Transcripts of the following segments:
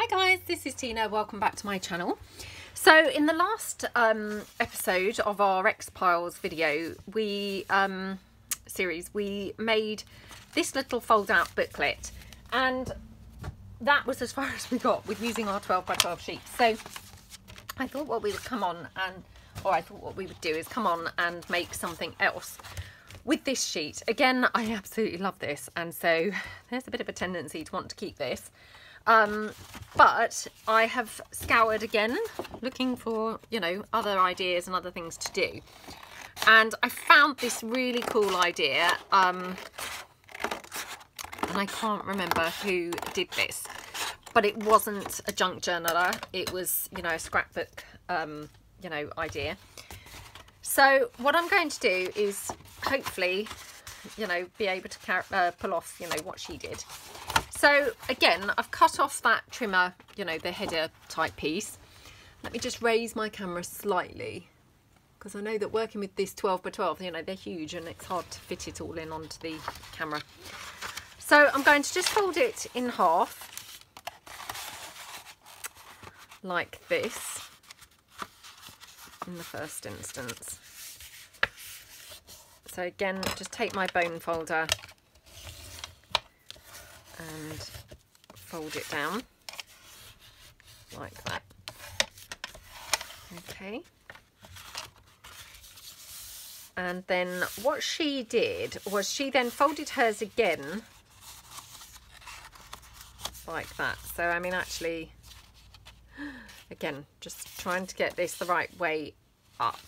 Hi guys, this is Tina. Welcome back to my channel. So in the last episode of our X Piles video series, we made this little fold out booklet, and that was as far as we got with using our 12 by 12 sheets. So I thought what we would what we would do is come on and make something else with this sheet. Again, I absolutely love this, and so there's a bit of a tendency to want to keep this. But I have scoured again, looking for, you know, other ideas and other things to do. And I found this really cool idea. And I can't remember who did this, but it wasn't a junk journaler. It was, you know, a scrapbook, you know, idea. So what I'm going to do is hopefully, you know, be able to pull off, you know, what she did. So again, I've cut off that trimmer, you know, the header type piece. Let me just raise my camera slightly, because I know that working with this 12 by 12, you know, they're huge and it's hard to fit it all in onto the camera. So I'm going to just fold it in half, like this, in the first instance. So again, just take my bone folder and fold it down like that. Okay. And then what she did was she then folded hers again like that. So I mean, actually, again, just trying to get this the right way up.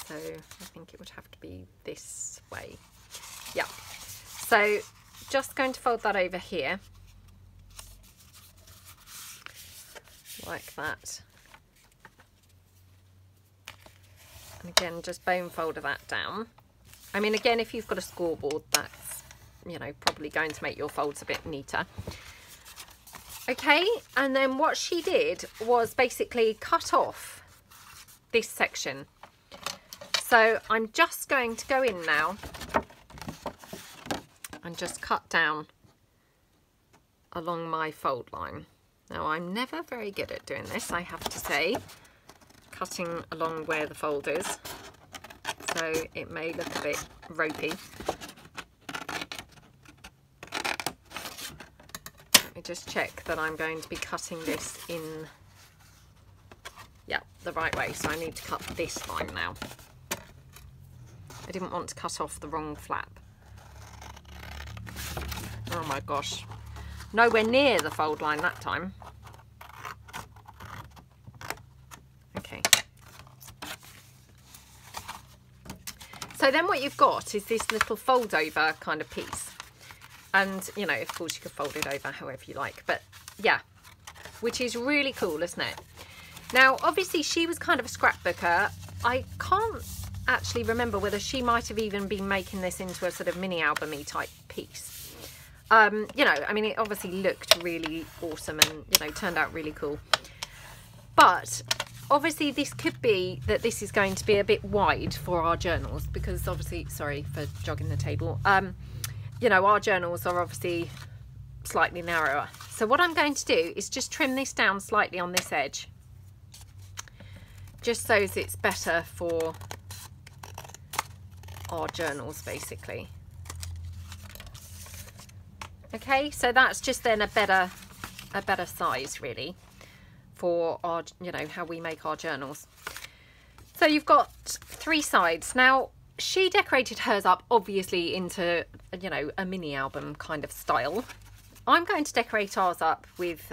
So I think it would have to be this way. Yeah. So just going to fold that over here like that, and again just bone folder that down. I mean, again, if you've got a scoreboard, that's, you know, probably going to make your folds a bit neater. Okay, and then what she did was basically cut off this section. So I'm just going to go in now and just cut down along my fold line. Now, I'm never very good at doing this, I have to say, cutting along where the fold is, so it may look a bit ropey. Let me just check that I'm going to be cutting this in, yeah, the right way. So I need to cut this line now. I didn't want to cut off the wrong flap. Oh my gosh, nowhere near the fold line that time. Okay. So then what you've got is this little fold over kind of piece. And, you know, of course you could fold it over however you like, but yeah, which is really cool, isn't it? Now, obviously she was kind of a scrapbooker. I can't actually remember whether she might have even been making this into a sort of mini album-y type piece. You know, I mean, it obviously looked really awesome and, you know, turned out really cool. But obviously this could be that this is going to be a bit wide for our journals, because obviously, sorry for jogging the table, you know, our journals are obviously slightly narrower. So what I'm going to do is just trim this down slightly on this edge, just so as it's better for our journals, basically. Okay, so that's just then a better size really for our, you know, how we make our journals. So you've got 3 sides. Now she decorated hers up obviously into, you know, a mini album kind of style. I'm going to decorate ours up with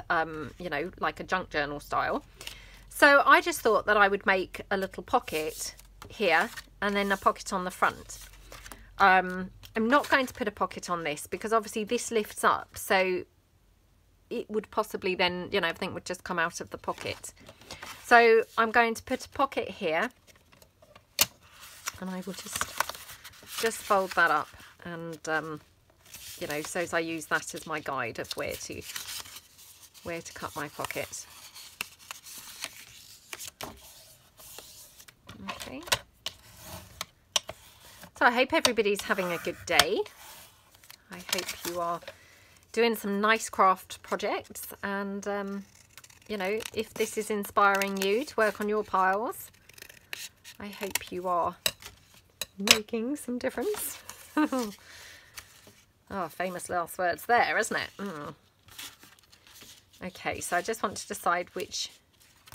you know, like a junk journal style. So I just thought that I would make a little pocket here and then a pocket on the front. I'm not going to put a pocket on this because obviously this lifts up, so it would possibly then, you know, everything would just come out of the pocket. So I'm going to put a pocket here, and I will just fold that up, and you know, so as I use that as my guide of where to cut my pocket. Okay. So I hope everybody's having a good day. I hope you are doing some nice craft projects, and you know, if this is inspiring you to work on your piles, I hope you are making some difference. Oh, famous last words there, isn't it? Okay, so I just want to decide which.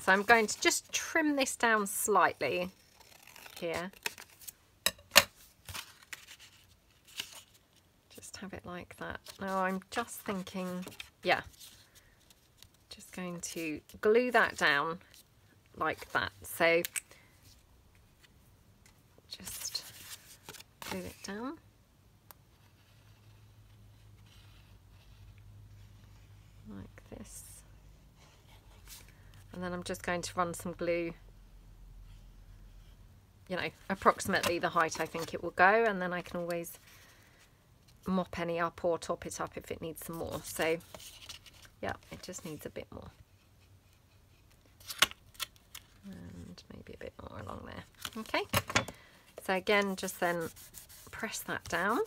So I'm going to just trim this down slightly here. Just have it like that. Now I'm just thinking, yeah, just going to glue that down like that. So just glue it down. Like this. And then I'm just going to run some glue, you know, approximately the height I think it will go, and then I can always mop any up or top it up if it needs some more. So yeah, it just needs a bit more. And maybe a bit more along there. Okay. So again, just then press that down.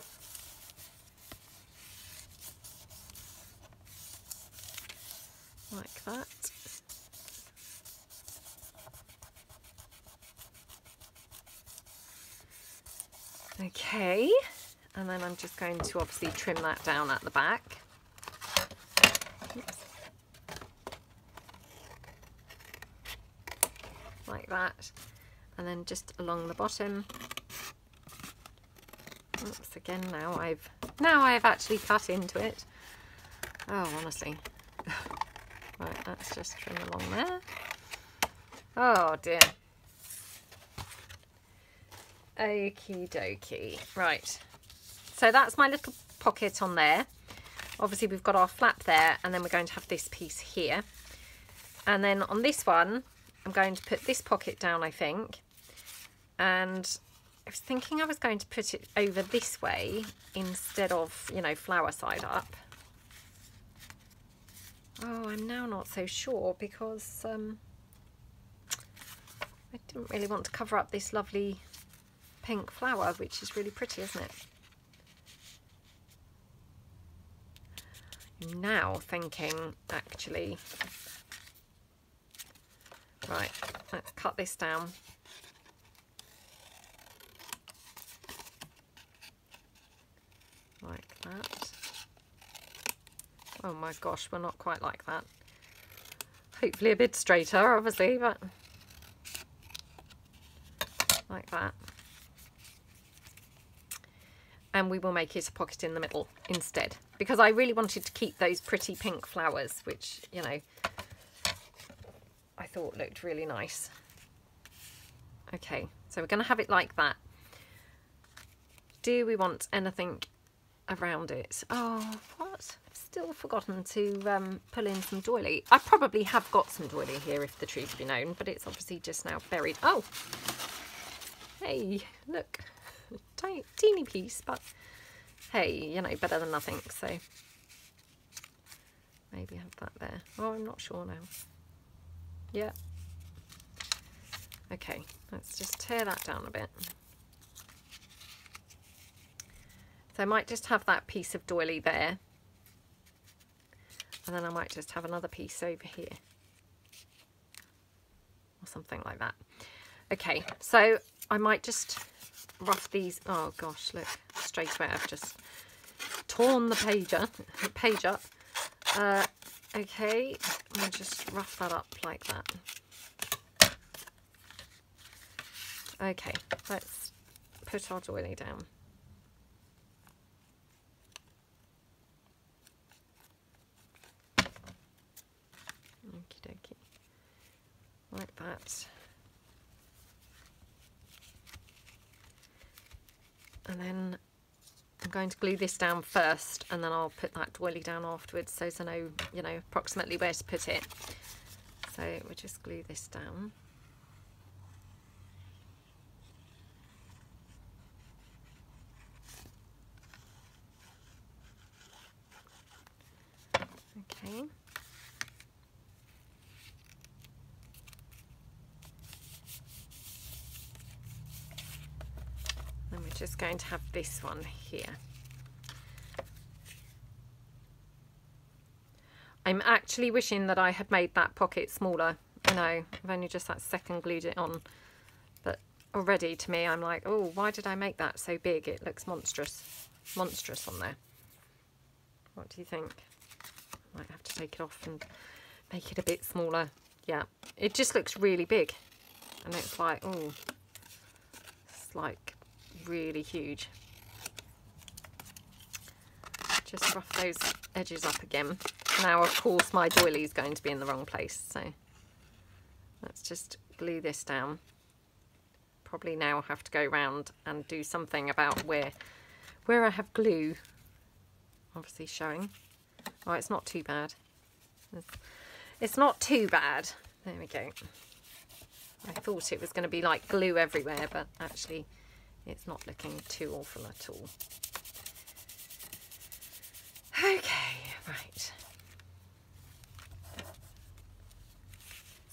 Like that. Okay, and then I'm just going to obviously trim that down at the back. Oops. Like that, and then just along the bottom. Oops, again, now I've actually cut into it. Oh, honestly. Right, let's just trim along there. Oh dear. Okie dokie. Right, so that's my little pocket on there. Obviously we've got our flap there, and then we're going to have this piece here. And then on this one, I'm going to put this pocket down, I think. And I was thinking I was going to put it over this way instead of, you know, flower side up. Oh, I'm now not so sure because I didn't really want to cover up this lovely pink flower, which is really pretty, isn't it? I'm now thinking, actually, right, let's cut this down. Like that. Oh my gosh, we're not quite like that. Hopefully a bit straighter, obviously, but like that. And we will make it a pocket in the middle instead, because I really wanted to keep those pretty pink flowers, which, you know, I thought looked really nice. Okay, so we're going to have it like that. Do we want anything around it? Oh, what? I've still forgotten to pull in some doily. I probably have got some doily here if the truth be known, but it's obviously just now buried. Oh, hey, look. Teeny piece, but hey, you know, better than nothing. So maybe have that there. Oh, I'm not sure now. Yeah. Okay, let's just tear that down a bit. So I might just have that piece of doily there, and then I might just have another piece over here or something like that. Okay, so I might just rough these. Oh gosh, look, straight away I've just torn the page up. Okay, I'll just rough that up like that. Okay, let's put our doily down. Okie dokie, like that. And then I'm going to glue this down first, and then I'll put that doily down afterwards, so I know, you know, approximately where to put it. So we'll just glue this down. Okay. Then we're just going to have this one here. I'm actually wishing that I had made that pocket smaller. I know, I've only just that second glued it on. But already to me, I'm like, oh, why did I make that so big? It looks monstrous. Monstrous on there. What do you think? I might have to take it off and make it a bit smaller. Yeah, it just looks really big. And it's like, oh, it's like really huge. Just rough those edges up again. Now, of course, my doily is going to be in the wrong place, so let's just glue this down. Probably now I'll have to go around and do something about where I have glue, obviously showing. Oh, it's not too bad. It's not too bad. There we go. I thought it was going to be like glue everywhere, but actually it's not looking too awful at all. Okay, right.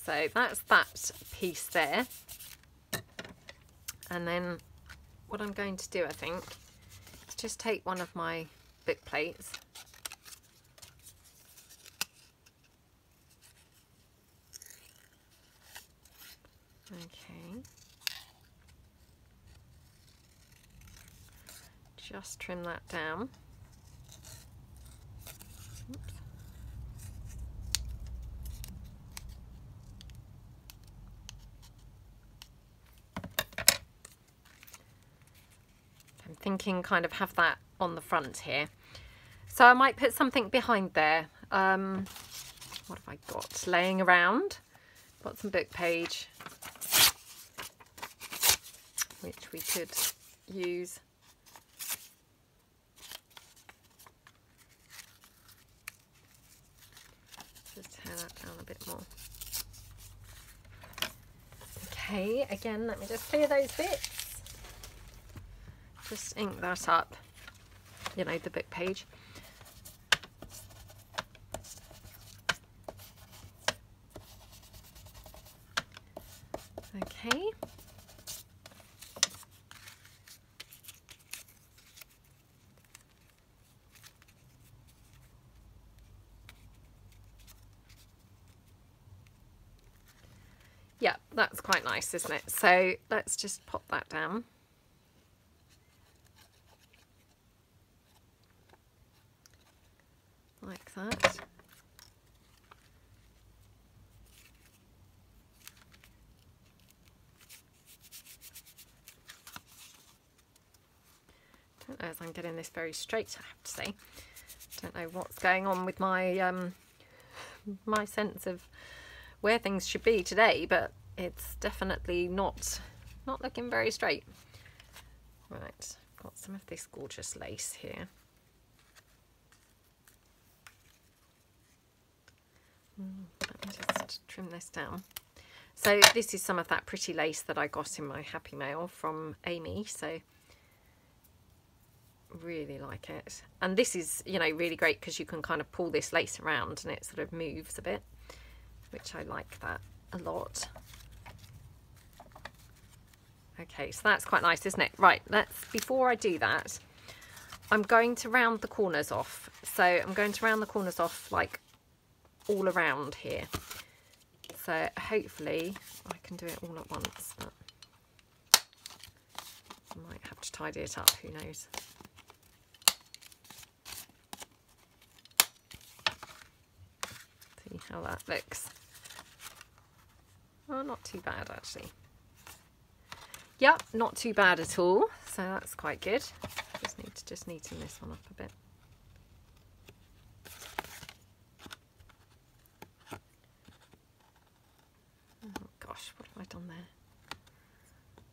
So that's that piece there. And then what I'm going to do, I think, is just take one of my book plates. Okay. Just trim that down. Oops. I'm thinking kind of have that on the front here. So I might put something behind there. What have I got laying around? Got some book page, which we could use. Just tear that down a bit more. Okay, again, let me just clear those bits. Just ink that up, you know, the book page. Okay. Yeah, that's quite nice, isn't it? So let's just pop that down. Like that. Don't know as I'm getting this very straight, I have to say. Don't know what's going on with my my sense of where things should be today, but it's definitely not looking very straight. Right, got some of this gorgeous lace here. Let me just trim this down. So this is some of that pretty lace that I got in my Happy Mail from Amy, so really like it. And this is, you know, really great because you can kind of pull this lace around and it sort of moves a bit, which I like that a lot. Okay, so that's quite nice, isn't it? Right, before I do that, I'm going to round the corners off. So I'm going to round the corners off like all around here. So hopefully I can do it all at once, but I might have to tidy it up, who knows. See how that looks. Oh, not too bad actually. Yep, not too bad at all. So that's quite good. Just need to neaten this one up a bit. Oh gosh, what have I done there?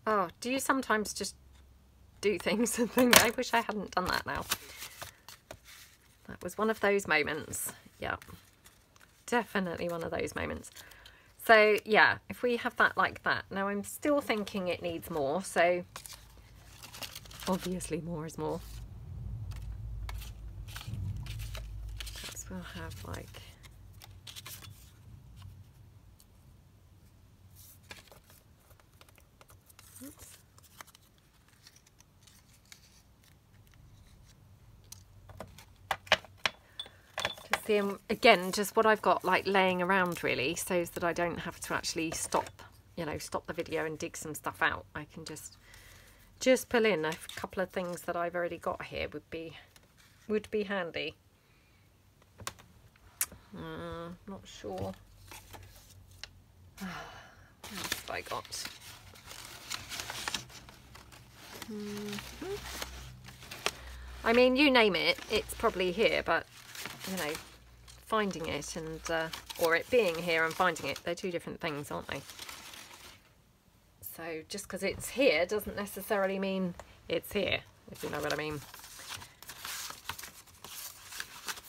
Oh, do you sometimes just do things and think, I wish I hadn't done that now? That was one of those moments. Yeah, definitely one of those moments. So yeah, if we have that like that. Now I'm still thinking it needs more, so obviously more is more. Perhaps we'll have like, oops. seeing again just what I've got like laying around really, so that I don't have to actually stop, you know, stop the video and dig some stuff out. I can just pull in a couple of things that I've already got here would be handy. Not sure. What else have I got? I mean, you name it, it's probably here, but you know, finding it and or it being here and finding it, they're two different things, aren't they? So just because it's here doesn't necessarily mean it's here, if you know what I mean.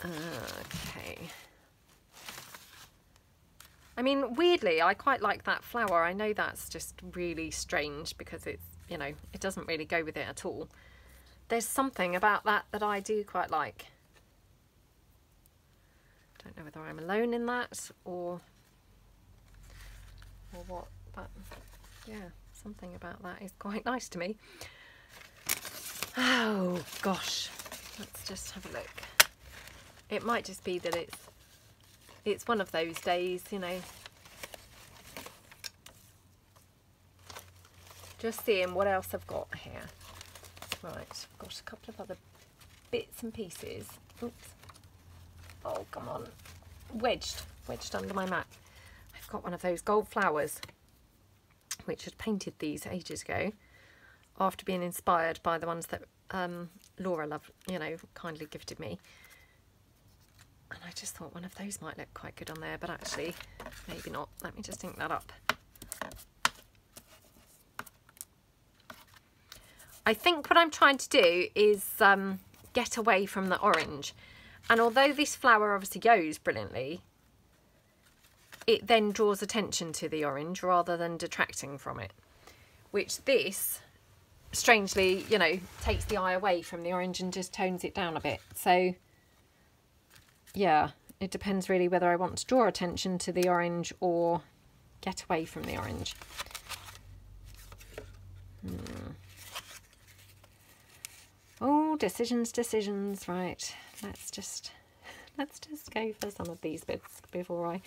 Okay. I mean, weirdly, I quite like that flower. I know that's just really strange because it's, you know, it doesn't really go with it at all. There's something about that that I do quite like. Don't know whether I'm alone in that or what, but yeah, something about that is quite nice to me. Oh gosh, let's just have a look. It might just be that it's one of those days, you know. Just seeing what else I've got here. Right, I've got a couple of other bits and pieces. Oops. Oh, come on. Wedged under my mat. I've got one of those gold flowers, which had painted these ages ago, after being inspired by the ones that Laura kindly gifted me. And I just thought one of those might look quite good on there, but actually, maybe not. Let me just ink that up. I think what I'm trying to do is get away from the orange. And although this flower obviously goes brilliantly, it then draws attention to the orange rather than detracting from it. Which this, strangely, you know, takes the eye away from the orange and just tones it down a bit. So, yeah, it depends really whether I want to draw attention to the orange or get away from the orange. Oh, decisions, right. Let's just go for some of these bits before I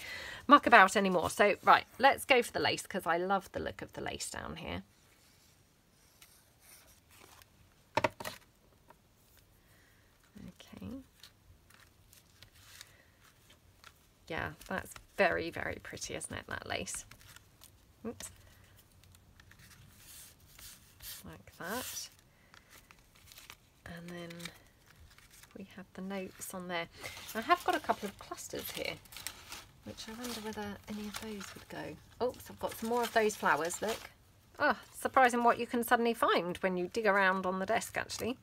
muck about anymore. So, right, let's go for the lace because I love the look of the lace down here. Okay. Yeah, that's very, very pretty, isn't it, that lace? Oops. Like that. And then we have the notes on there. I have got a couple of clusters here, which I wonder whether any of those would go. Oops, I've got some more of those flowers, look. Oh, surprising what you can suddenly find when you dig around on the desk, actually.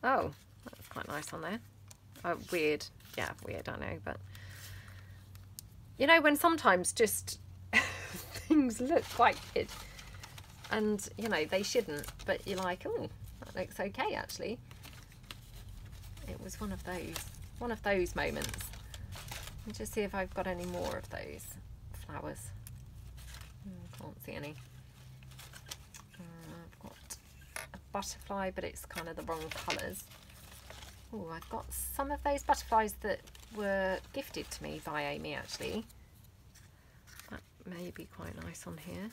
Oh, that's quite nice on there. Oh, weird. Yeah, weird, I know, but... You know, when sometimes just things look quite good, and, you know, they shouldn't, but you're like, oh, that looks okay, actually. It was one of those moments. Let me just see if I've got any more of those flowers. Can't see any. I've got a butterfly, but it's kind of the wrong colours. Oh, I've got some of those butterflies that were gifted to me by Amy, actually. That may be quite nice on here.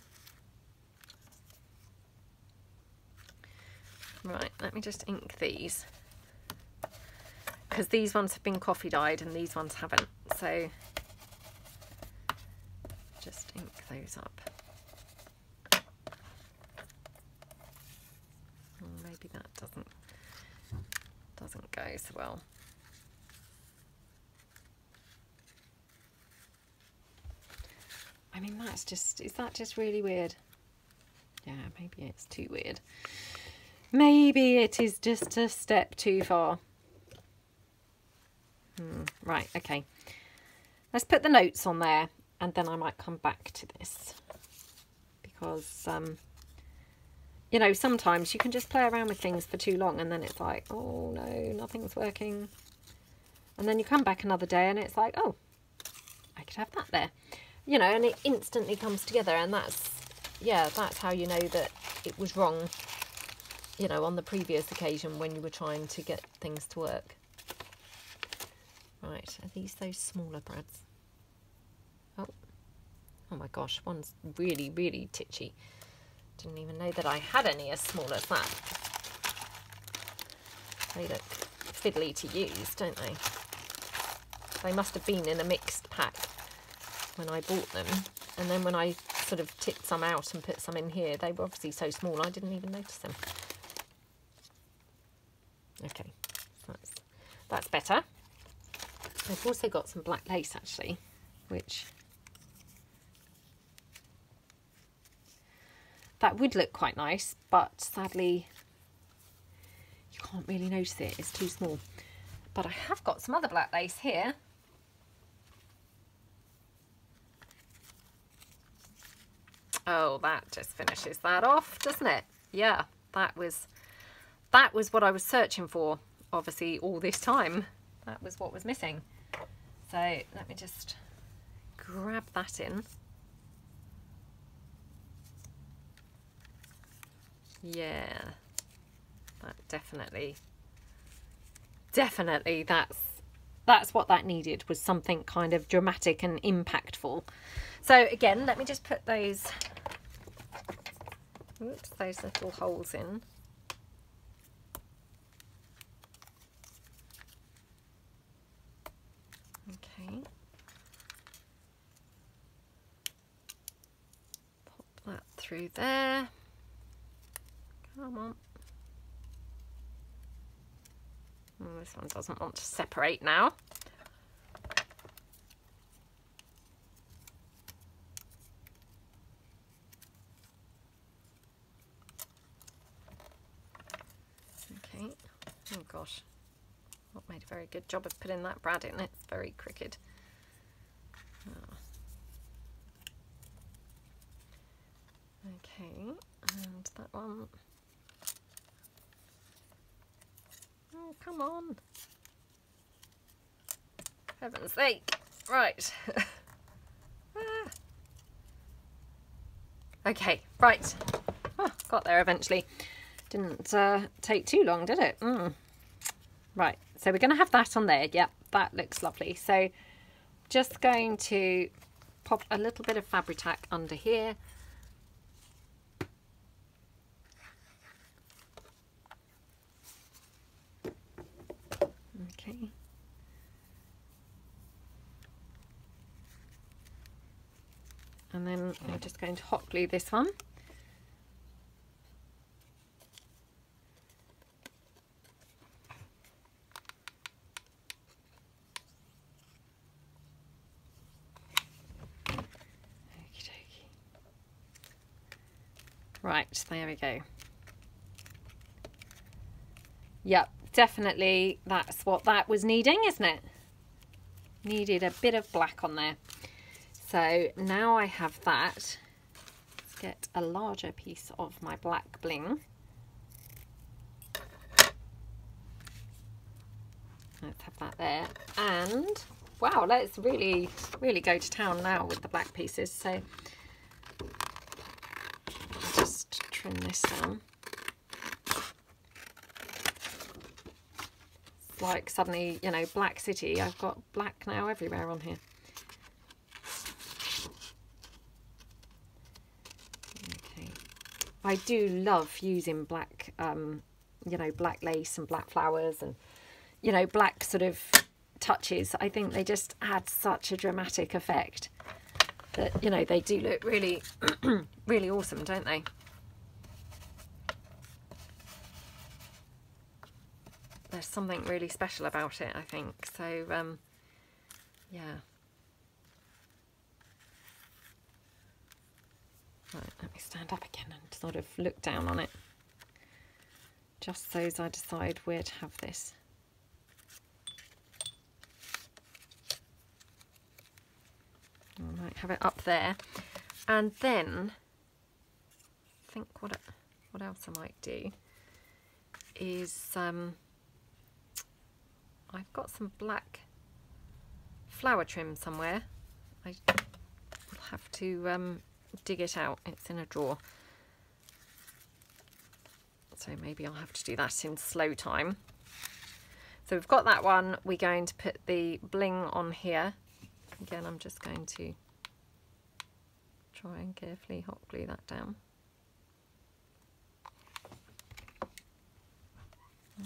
Right, let me just ink these, because these ones have been coffee dyed and these ones haven't, so just ink those up. Oh, maybe that doesn't go so well. I mean, that's just, is that just really weird? Yeah, maybe it's too weird. Maybe it is just a step too far. Right, okay. Let's put the notes on there and then I might come back to this. Because, you know, sometimes you can just play around with things for too long and then it's like, oh no, nothing's working. And then you come back another day and it's like, oh, I could have that there. You know, and it instantly comes together, and that's, yeah, that's how you know that it was wrong. You know, on the previous occasion when you were trying to get things to work. Right, Right, are these those smaller brads? Oh my gosh, one's really, really titchy. Didn't even know that I had any as small as that. They look fiddly to use, don't they? They must have been in a mixed pack when I bought them. And then when I sort of tipped some out and put some in here, they were obviously so small I didn't even notice them. Okay, that's better. I've also got some black lace actually, which that would look quite nice, but sadly you can't really notice it, it's too small. But I have got some other black lace here. Oh, that just finishes that off, doesn't it? Yeah, that was what I was searching for, obviously, all this time. That was what was missing. So let me just grab that in. Yeah, that definitely that's what that needed, was something kind of dramatic and impactful. So again, let me just put those little holes in. Okay. Pop that through there. Come on. Oh, this one doesn't want to separate now. Okay. Oh gosh. Not made a very good job of putting that brad in. It's very crooked. Oh. Okay, and that one. Oh, come on. Heaven's sake. Right. Okay, right. Oh, got there eventually. Didn't take too long, did it? Right, so we're going to have that on there. Yep, that looks lovely. So just going to pop a little bit of Fabri-Tac under here. Okay. And then I'm just going to hot glue this one. Right, there we go. Yep, definitely that's what that was needing, isn't it? Needed a bit of black on there. So now I have that. Let's get a larger piece of my black bling. Let's have that there. And wow, let's really go to town now with the black pieces. So just trim this down. It's like suddenly, you know, Black City. I've got black now everywhere on here. Okay. I do love using black, you know, black lace and black flowers and, you know, black sort of touches. I think they just add such a dramatic effect that, you know, they do look really, really awesome, don't they? There's something really special about it, I think. So, yeah. Right, let me stand up again and sort of look down on it. Just so as I decide where to have this. I might have it up there. And then, I think what else I might do is, I've got some black flower trim somewhere. I will have to dig it out. It's in a drawer. So maybe I'll have to do that in slow time. So we've got that one. We're going to put the bling on here. Again, I'm just going to try and carefully hot glue that down.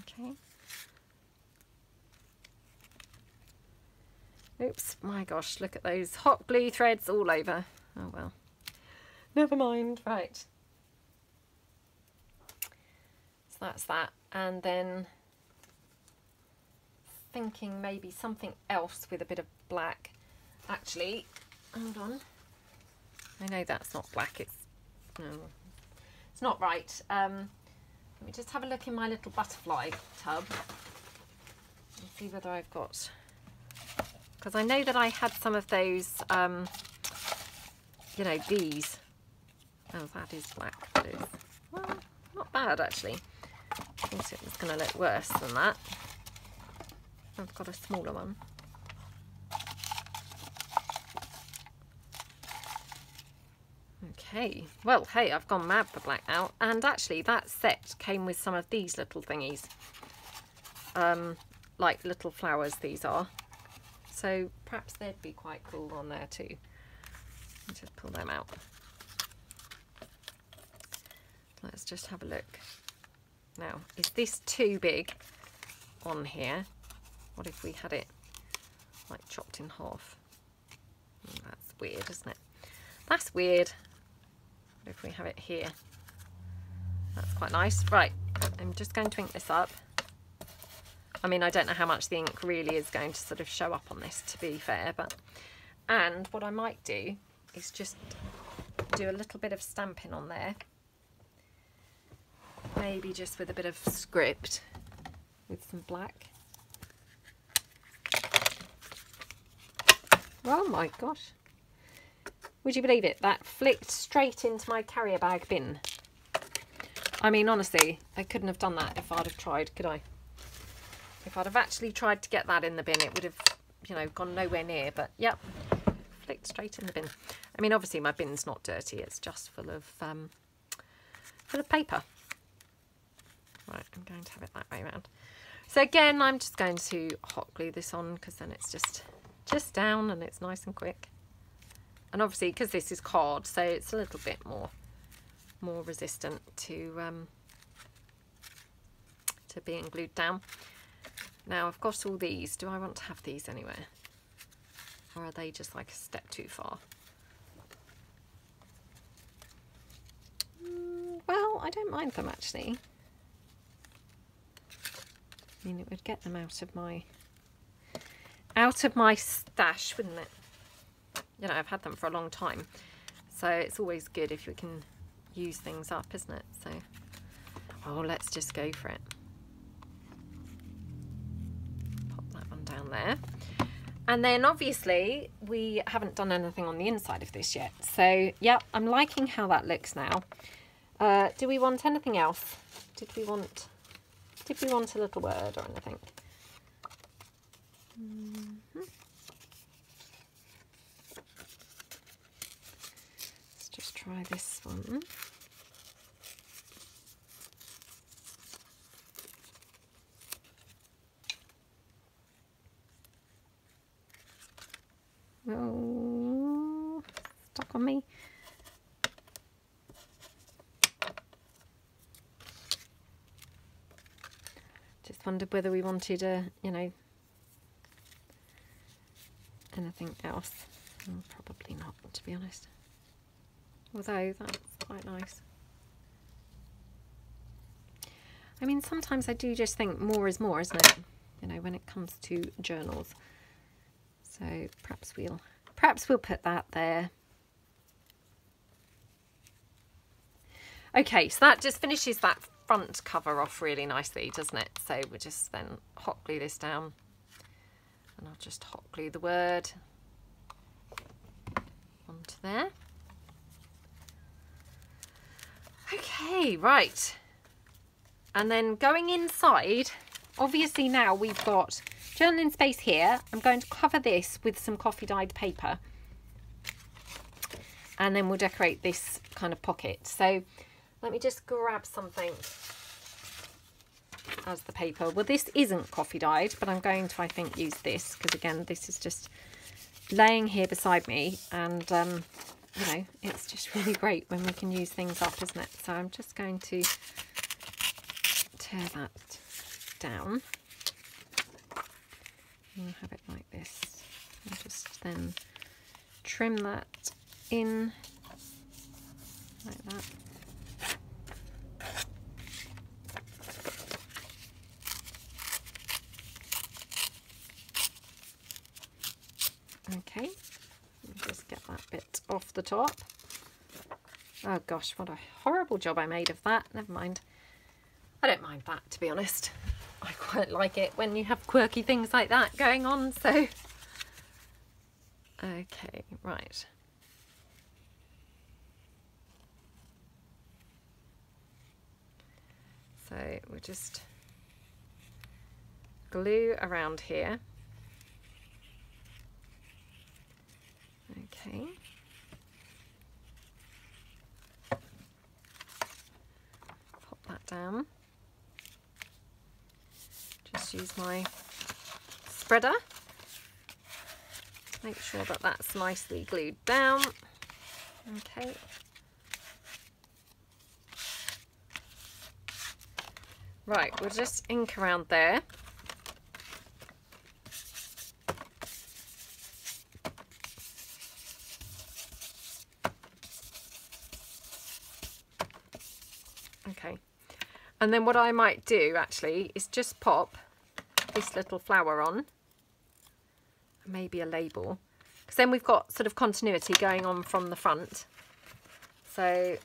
Okay. Oops, my gosh, look at those hot glue threads all over. Oh well, never mind. Right, so that's that. And then thinking maybe something else with a bit of black. Actually, hold on, I know that's not black, it's not right. Let me just have a look in my little butterfly tub and see whether I've got, because I know that I had some of those, you know, these. Oh, that is black. That is, well, not bad actually. I thought it was going to look worse than that. I've got a smaller one. Okay, well, hey, I've gone mad for black now. And actually that set came with some of these little thingies. Like little flowers these are. So perhaps they'd be quite cool on there too. Let's just pull them out. Let's just have a look. Now, is this too big on here? What if we had it like chopped in half? Oh, that's weird, isn't it? That's weird. What if we have it here? That's quite nice. Right, I'm just going to ink this up. I mean, I don't know how much the ink really is going to sort of show up on this, to be fair, but, and what I might do is just do a little bit of stamping on there. Maybe just with a bit of script with some black. Oh my gosh. Would you believe it? That flicked straight into my carrier bag bin. I mean, honestly, I couldn't have done that if I'd have tried, could I? If I'd have actually tried to get that in the bin, it would have, you know, gone nowhere near. But, yep, flicked straight in the bin. I mean, obviously my bin's not dirty. It's just full of paper. Right, I'm going to have it that way around. So again, I'm just going to hot glue this on because then it's just down and it's nice and quick. And obviously, because this is card, so it's a little bit more resistant to being glued down. Now I've got all these. Do I want to have these anywhere? Or are they just like a step too far? Well, I don't mind them actually. I mean, it would get them out of my stash, wouldn't it? You know, I've had them for a long time, so it's always good if you can use things up, isn't it? So, oh, let's just go for it. Pop that one down there. And then obviously we haven't done anything on the inside of this yet. So, yeah, I'm liking how that looks now. Do we want anything else? Did we want a little word or anything? Let's just try this one. Oh, stuck on me. Just wondered whether we wanted a, you know, anything else. Probably not, to be honest. Although that's quite nice. I mean, sometimes I do just think more is more, isn't it? You know, when it comes to journals. So perhaps we'll put that there. Okay, so that just finishes that front cover off really nicely, doesn't it? So we'll just then hot glue this down, and I'll just hot glue the word onto there. Okay, right. And then going inside, obviously now we've got journaling space here. I'm going to cover this with some coffee dyed paper, and then we'll decorate this kind of pocket. So let me just grab something as the paper. Well, this isn't coffee dyed, but I'm going to, I think, use this because, again, this is just laying here beside me, and you know, it's just really great when we can use things up, isn't it? So I'm just going to tear that down and have it like this, and just then trim that in like that. Okay, just get that bit off the top. Oh gosh, what a horrible job I made of that. Never mind. I don't mind that, to be honest. I quite like it when you have quirky things like that going on, so. Okay, right. So we'll just glue around here. Okay. Pop that down. Just use my spreader. Make sure that that's nicely glued down. Okay. Right, we'll just ink around there. Okay, and then what I might do actually is just pop this little flower on, maybe a label, because then we've got sort of continuity going on from the front. So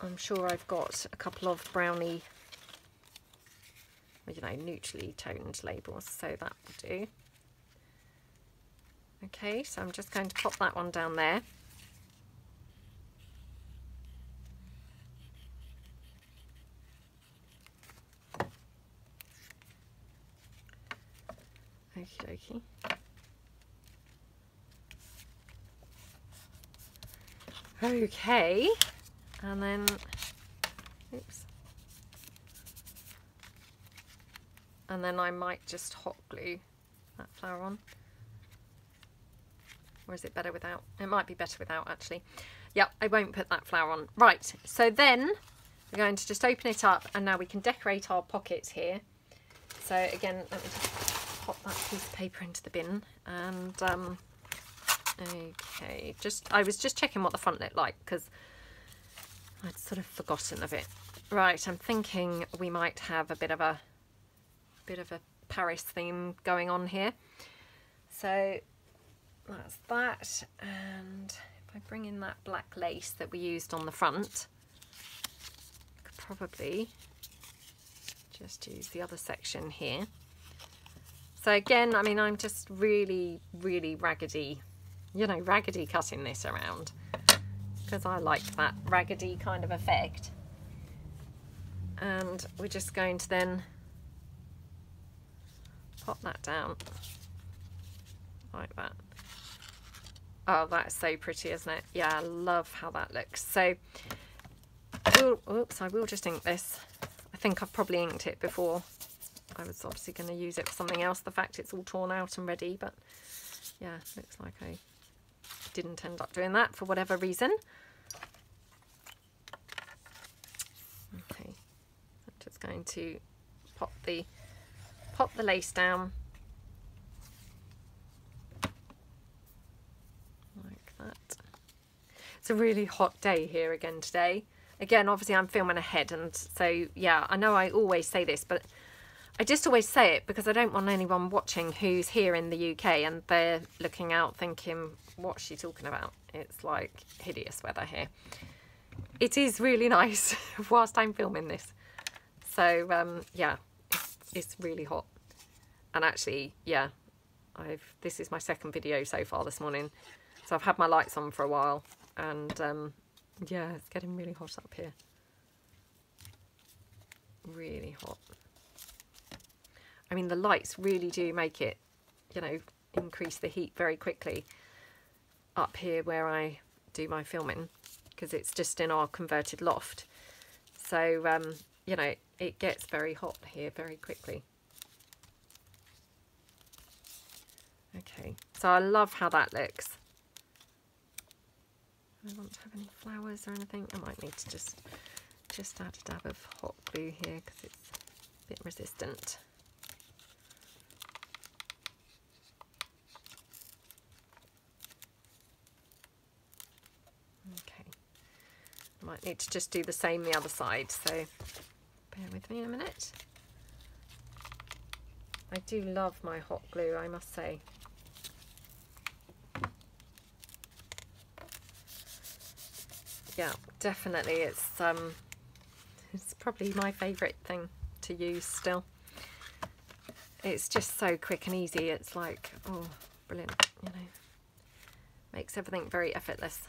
I'm sure I've got a couple of brownie, you know, neutrally toned labels, so that will do. Okay, so I'm just going to pop that one down there. Okie dokie. Okay, and then, oops. And then I might just hot glue that flower on. Or is it better without? It might be better without, actually. Yep, I won't put that flower on. Right, so then we're going to just open it up, and now we can decorate our pockets here. So again, let me just pop that piece of paper into the bin. And okay, I was just checking what the front looked like because I'd sort of forgotten of it. Right, I'm thinking we might have a bit of a Paris theme going on here. So that's that, and if I bring in that black lace that we used on the front, I could probably just use the other section here. So again, I mean, I'm just really, really raggedy, you know, raggedy cutting this around because I like that raggedy kind of effect. And we're just going to then pop that down like that. Oh, that's so pretty, isn't it? Yeah, I love how that looks. So, oops, I will just ink this. I think I've probably inked it before. I was obviously going to use it for something else. The fact it's all torn out and ready, but yeah, looks like I didn't end up doing that for whatever reason. Okay, I'm just going to pop the lace down like that. It's a really hot day here again today. Again, obviously I'm filming ahead, and so yeah, I know I always say this, but I just always say it because I don't want anyone watching who's here in the UK and they're looking out thinking, what's she talking about? It's like hideous weather here. It is really nice whilst I'm filming this. So yeah, it's really hot. And actually, yeah, this is my second video so far this morning. So I've had my lights on for a while, and yeah, it's getting really hot up here. Really hot. I mean, the lights really do make it, you know, increase the heat very quickly up here where I do my filming, because it's just in our converted loft. So, you know, it gets very hot here very quickly. Okay, so I love how that looks. I don't want to have any flowers or anything. I might need to just add a dab of hot glue here because it's a bit resistant. Okay, I might need to just do the same the other side, so bear with me a minute. I do love my hot glue, I must say. Yeah, definitely, it's probably my favourite thing to use still. It's just so quick and easy. It's like, oh, brilliant, you know. Makes everything very effortless.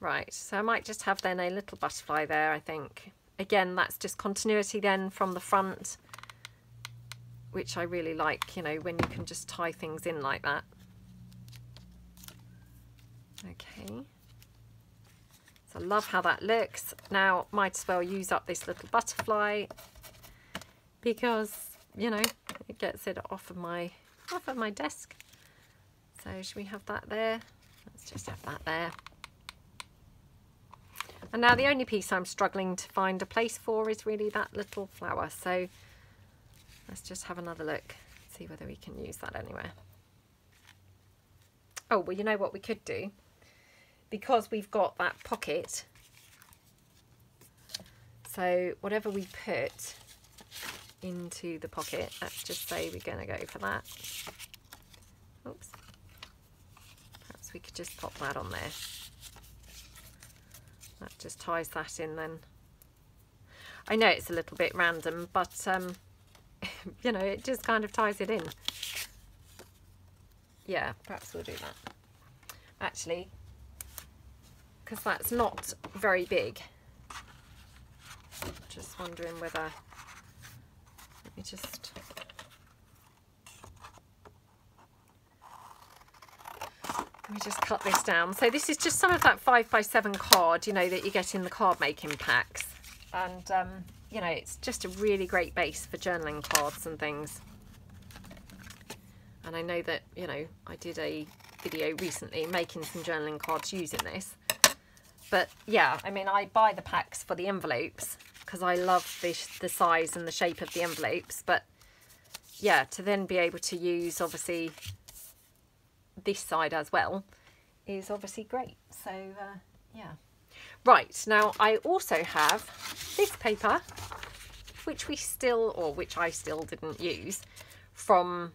Right, so I might just have then a little butterfly there, I think. Again, that's just continuity then from the front, which I really like, you know, when you can just tie things in like that. Okay. I love how that looks. Now, might as well use up this little butterfly because, you know, it gets it off of my desk. So should we have that there? Let's just have that there. And now the only piece I'm struggling to find a place for is really that little flower. So let's just have another look, see whether we can use that anywhere. Oh, well, you know what we could do? Because we've got that pocket, so whatever we put into the pocket, let's just say we're going to go for that. Oops. Perhaps we could just pop that on there. That just ties that in then. I know it's a little bit random, but you know, it just kind of ties it in. Yeah, perhaps we'll do that. Actually, because that's not very big. Just wondering whether, let me just, cut this down. So this is just some of that 5x7 card, you know, that you get in the card making packs. And, you know, it's just a really great base for journaling cards and things. And I know that, you know, I did a video recently making some journaling cards using this. But yeah, I mean, I buy the packs for the envelopes because I love the size and the shape of the envelopes. But yeah, to then be able to use obviously this side as well is obviously great. So yeah. Right, now I also have this paper, which I still didn't use from,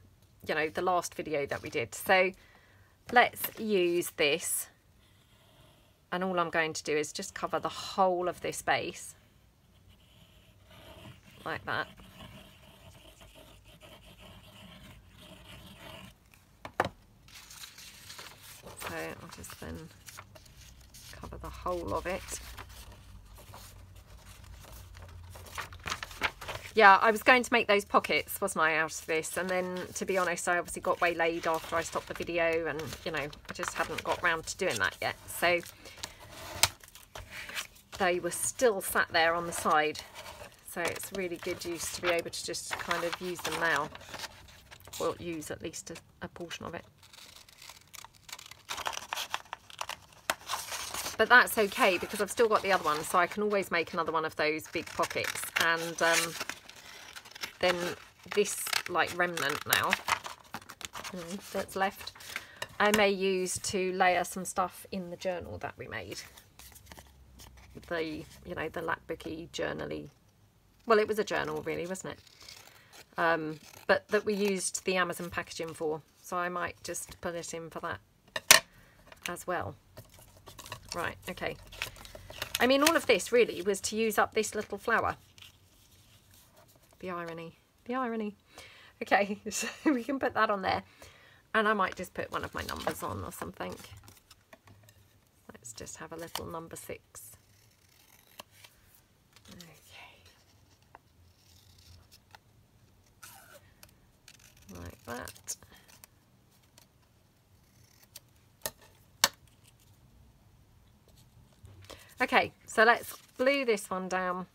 you know, the last video that we did. So let's use this. And all I'm going to do is just cover the whole of this base like that. So I'll just then cover the whole of it. Yeah, I was going to make those pockets, wasn't I, out of this? And then, to be honest, I obviously got waylaid after I stopped the video and, you know, I just hadn't got round to doing that yet. So they were still sat there on the side. So it's really good use to be able to just kind of use them now. Or use at least a portion of it. But that's okay because I've still got the other one, so I can always make another one of those big pockets. And then this like remnant now, you know, that's left, I may use to layer some stuff in the journal that we made. The, you know, the lapbooky journal-y. Well, it was a journal really, wasn't it? But that we used the Amazon packaging for, so I might just put it in for that as well. Right, okay. I mean, all of this really was to use up this little flower. The irony, the irony. Okay, so we can put that on there. And I might just put one of my numbers on or something. Let's just have a little number 6. Okay. Like that. Okay, so let's glue this one down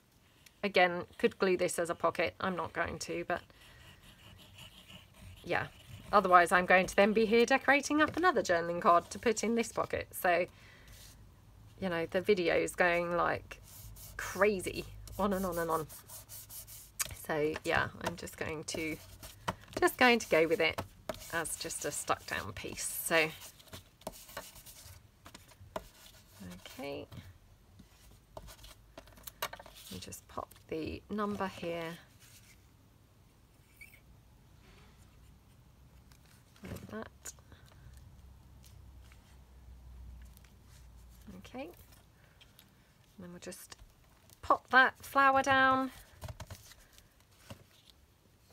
Again, could glue this as a pocket. I'm not going to, but yeah. Otherwise, I'm going to then be here decorating up another journaling card to put in this pocket. So, you know, the video is going like crazy, on and on and on. So yeah, I'm just going to go with it as just a stuck down piece. So okay, you just pop the number here. Like that. Okay, and then we'll just pop that flower down.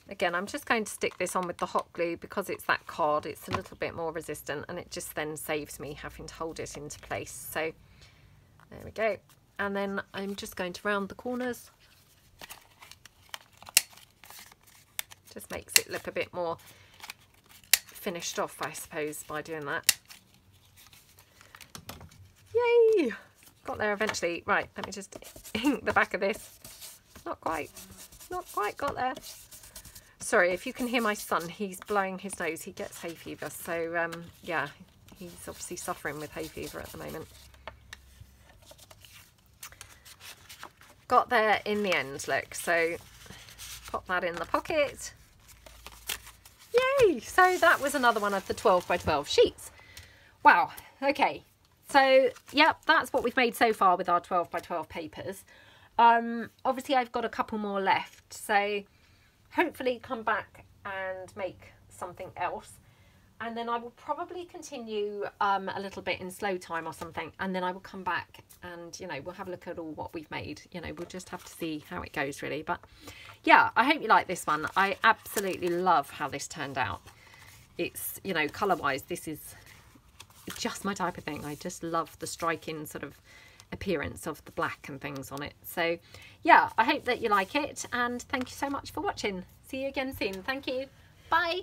Again, I'm just going to stick this on with the hot glue because it's that card. It's a little bit more resistant and it just then saves me having to hold it into place. So there we go. And then I'm just going to round the corners. Just makes it look a bit more finished off, I suppose, by doing that. Yay! Got there eventually. Right, let me just ink the back of this. Not quite got there. Sorry, if you can hear my son, he's blowing his nose. He gets hay fever. So, yeah, he's obviously suffering with hay fever at the moment. Got there in the end, look. So, pop that in the pocket. Yay! So, that was another one of the 12 by 12 sheets. Wow. Okay. So, yeah, that's what we've made so far with our 12 by 12 papers. Obviously, I've got a couple more left. So, hopefully come back and make something else, and then I will probably continue a little bit in slow time or something, and then I will come back and, you know, we'll have a look at all what we've made. You know, we'll just have to see how it goes really. But yeah, I hope you like this one. I absolutely love how this turned out. It's, you know, colour wise, this is just my type of thing. I just love the striking sort of appearance of the black and things on it. So yeah, I hope that you like it, and thank you so much for watching. See you again soon. Thank you. Bye.